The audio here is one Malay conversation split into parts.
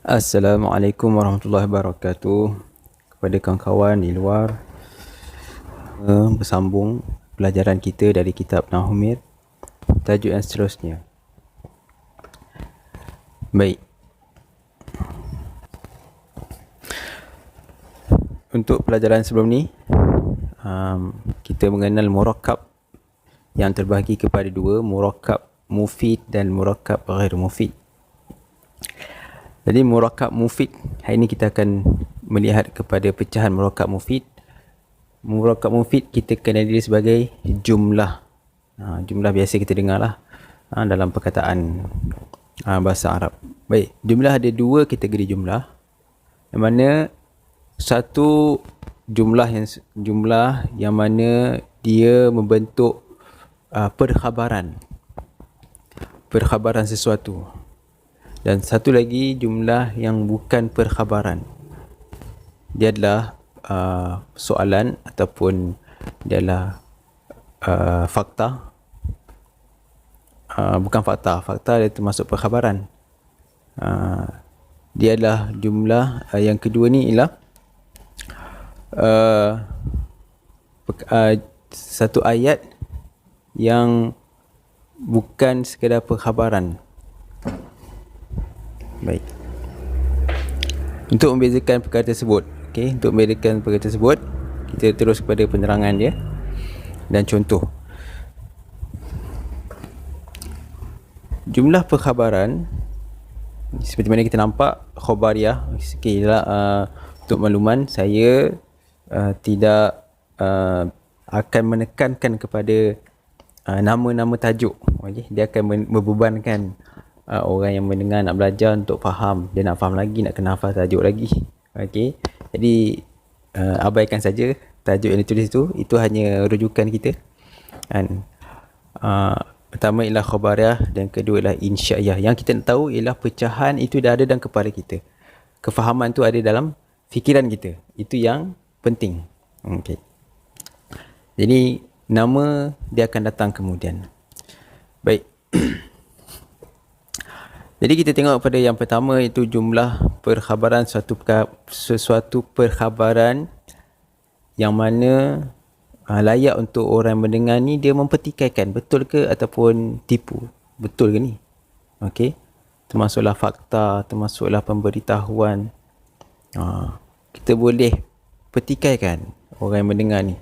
Assalamualaikum warahmatullahi wabarakatuh. Kepada kawan-kawan di luar, bersambung pelajaran kita dari kitab Nahumir, tajuk yang seterusnya. Baik, untuk pelajaran sebelum ni, kita mengenal murakkab yang terbahagi kepada dua, murakkab mufid dan murakkab ghair mufid. Jadi murakkab mufid, hari ini kita akan melihat kepada pecahan murakkab mufid. Murakkab mufid kita kenal dia sebagai jumlah. Jumlah biasa kita dengar lah dalam perkataan bahasa Arab. Baik, jumlah ada dua kategori jumlah, yang mana satu jumlah yang mana dia membentuk perkhabaran sesuatu, dan satu lagi jumlah yang bukan perkhabaran. Dia adalah soalan ataupun dia adalah fakta. Bukan fakta dia termasuk perkhabaran. Dia adalah jumlah yang kedua ni ialah satu ayat yang bukan sekadar perkhabaran. Baik. Untuk membezakan perkara tersebut, untuk membezakan perkara tersebut, kita terus kepada penerangan dia dan contoh. Jumlah perkhabaran seperti mana kita nampak, khabariyah. Untuk makluman, saya tidak akan menekankan kepada nama-nama tajuk. Dia akan membebankan orang yang mendengar nak belajar untuk faham. Dia nak faham lagi, nak kena hafal tajuk lagi. Jadi abaikan saja tajuk yang ditulis itu hanya rujukan kita. Pertama ialah khabariyah dan kedua ialah insya'iyah. Yang kita nak tahu ialah pecahan itu dah ada dalam kepala kita. Kefahaman tu ada dalam fikiran kita. Itu yang penting. Jadi nama dia akan datang kemudian. Baik. Jadi kita tengok pada yang pertama, itu jumlah perkhabaran, sesuatu perkhabaran yang mana layak untuk orang mendengar ni dia mempertikaikan betul ke ataupun tipu. Betul ke ni? Termasuklah fakta, termasuklah pemberitahuan. Kita boleh pertikaikan orang yang mendengar ni.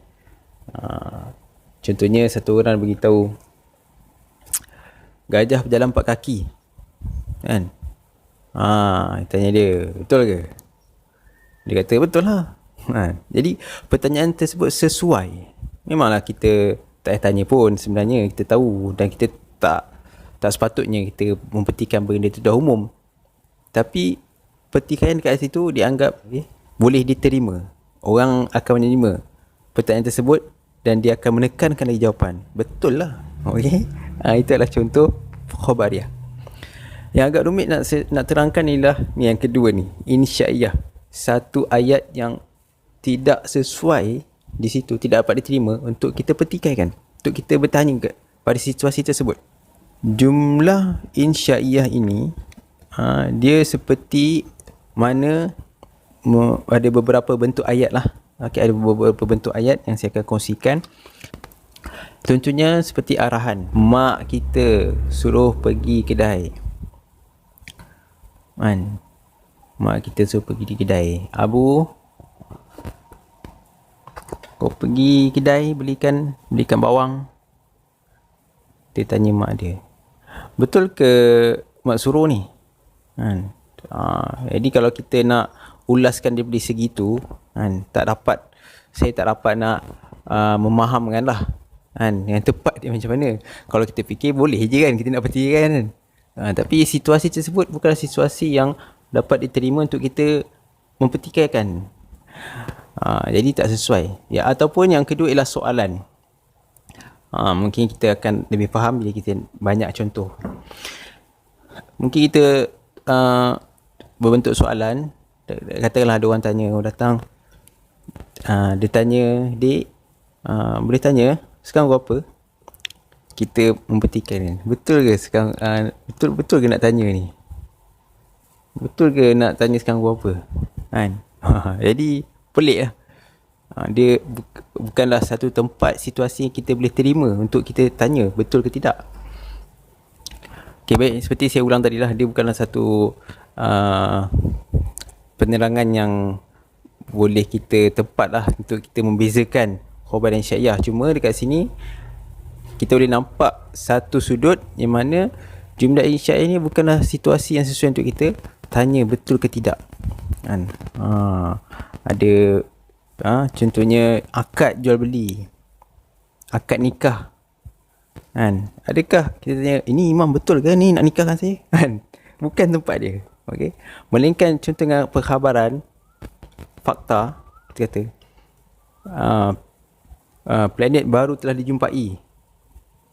Contohnya satu orang beritahu gajah berjalan 4 kaki, kan? Tanya dia, betul ke? Dia kata betul lah. Jadi pertanyaan tersebut sesuai. Memanglah kita tak tanya pun sebenarnya, kita tahu, dan kita tak sepatutnya kita mempertikaikan benda itu dah umum. Tapi pertikaian dekat situ dianggap boleh diterima. Orang akan menerima pertanyaan tersebut dan dia akan menekankan lagi jawapan. Betul lah. Itu adalah contoh khabariyah. Yang agak rumit nak terangkan ialah ni, yang kedua ni, insya'iyah. Satu ayat yang tidak sesuai di situ, tidak dapat diterima untuk kita pertikaikan, untuk kita bertanya pada situasi tersebut. Jumlah insya'iyah ini dia seperti mana ada beberapa bentuk ayat lah. Ada beberapa bentuk ayat yang saya akan kongsikan. Contohnya seperti arahan. Mak kita suruh pergi kedai. Mak kita suruh pergi di kedai. Abu, kau pergi kedai belikan bawang. Dia tanya mak dia, betul ke mak suruh ni? Jadi kalau kita nak ulaskan daripada segitu, saya tak dapat nak memahamkan lah, yang tepat dia macam mana. Kalau kita fikir boleh je kan, kita nak pertikaikan kan. Tapi situasi tersebut bukanlah situasi yang dapat diterima untuk kita mempertikaikan. Jadi tak sesuai. Ataupun yang kedua ialah soalan. Mungkin kita akan lebih faham bila kita banyak contoh. Mungkin kita berbentuk soalan. Katakanlah ada orang tanya, orang datang, dia tanya, "Dik, boleh tanya sekarang berapa?" Kita mempertikaikan, betul ke sekarang, betul ke nak tanya ni? Betul ke nak tanya sekarang pukul apa? Kan? Jadi pelik lah. Dia bukanlah satu tempat situasi yang kita boleh terima untuk kita tanya betul ke tidak. Okay, baik, seperti saya ulang tadi lah, dia bukanlah satu penerangan yang boleh kita tempat lah untuk kita membezakan khabar dan syariah. Cuma dekat sini kita boleh nampak satu sudut yang mana jumlah insya ini bukanlah situasi yang sesuai untuk kita tanya betul ke tidak kan. Ada contohnya akad jual beli, akad nikah kan. Adakah kita tanya, ini imam betul ke ni nak nikahkan saya kan? Bukan tempat dia. Okey, melainkan contoh dengan perkhabaran fakta, kita kata planet baru telah dijumpai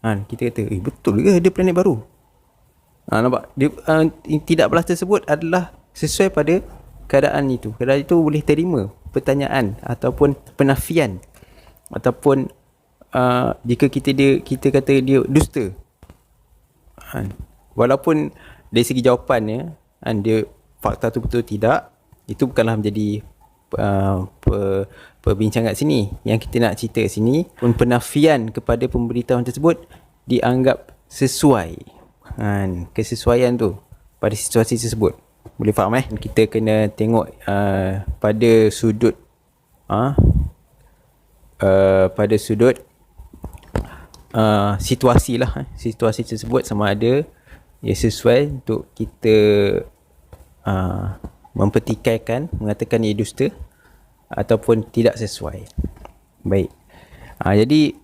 kan. Kita kata betul ke ada planet baru? Nampak dia, tidakbalas tersebut adalah sesuai pada keadaan itu. Keadaan itu boleh terima pertanyaan ataupun penafian, ataupun jika kita kata dia dusta walaupun dari segi jawapannya dia fakta tu betul tidak, itu bukanlah menjadi perbincangan kat sini. Yang kita nak cerita kat sini pun penafian kepada pemberitahuan tersebut dianggap sesuai. Kesesuaian tu pada situasi tersebut. Boleh faham Kita kena tengok pada sudut pada sudut situasi lah. Situasi tersebut sama ada ia sesuai untuk kita mempertikaikan, mengatakan ia dusta, ataupun tidak sesuai. Baik. Jadi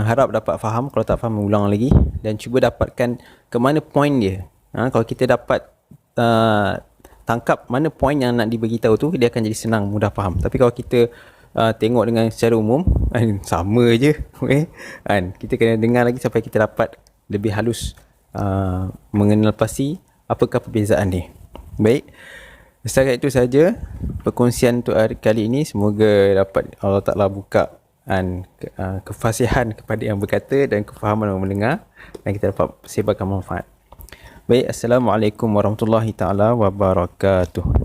harap dapat faham. Kalau tak faham, ulang lagi dan cuba dapatkan ke mana poin dia. Kalau kita dapat tangkap mana poin yang nak diberitahu tu, dia akan jadi senang, mudah faham. Tapi kalau kita tengok dengan secara umum sama je, okay? Kita kena dengar lagi sampai kita dapat lebih halus mengenal pasti apakah perbezaan ni. Baik, setakat itu saja perkongsian untuk hari kali ini. Semoga dapat Allah Ta'ala buka kefasihan kepada yang berkata dan kefahaman yang mendengar, dan kita dapat sebarkan manfaat. Baik, Assalamualaikum warahmatullahi taala wabarakatuh.